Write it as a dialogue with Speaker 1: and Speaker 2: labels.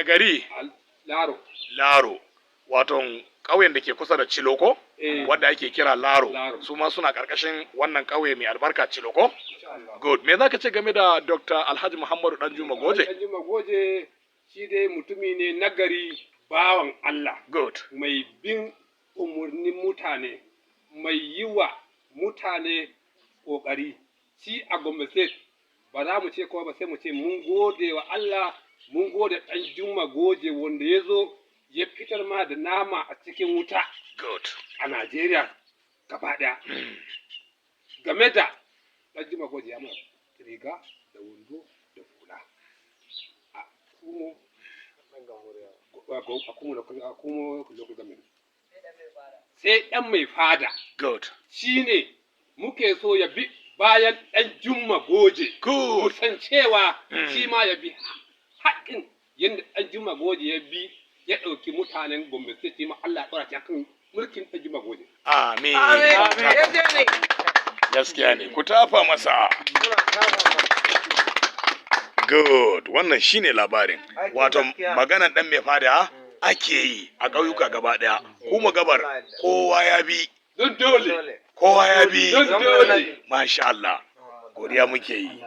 Speaker 1: Wanne gari?
Speaker 2: Laro.
Speaker 1: Laro. Waton ƙauyen da ke kusa da Ciloko? Wadda ake kira Laro. Su ma suna ƙarƙashin wannan ƙauye mai albarka Ciloko? Good. Me za ka ce game da Dr. Alhaji Muhammadu Danjuma Goje?
Speaker 2: Danjuma Goje shi dai mutumi ne nagari bawan Allah.
Speaker 1: Good.
Speaker 2: Mai bin umarnin mutane, mai yi wa mutane ƙoƙari. Shi a Gombe State ba za mu ce kowa ba sai mu ce mun gode wa Allah, mun gode Danjuma Goje wanda ya zo ya fitar ma da nama a cikin wuta.
Speaker 1: Good.
Speaker 2: A Najeriya gaba ɗaya. Game da Danjuma Goje ya mana riga da wando da hula. A kuma sai ɗan mai fada.
Speaker 1: Good.
Speaker 2: Shi ne muke so ya bi bayan Danjuma Goje.
Speaker 1: Good.
Speaker 2: Musan cewa shi ma ya bi haƙƙin yadda Danjuma Goje ya bi ya ɗauki mutanen Gombe State shi ma Allah ya ɗora shi akan mulkin Danjuma Goje.
Speaker 1: Amin. Gaskiya ne. Ku tafa masa. Good. Wannan shine labarin. Wato maganan dan mai fada ake yi a ƙauyuka gaba ɗaya. Kuma gabar kowa ya bi.
Speaker 2: Dole.
Speaker 1: Kowa ya bi.
Speaker 2: Dole.
Speaker 1: Masha Allah. Godiya muke yi.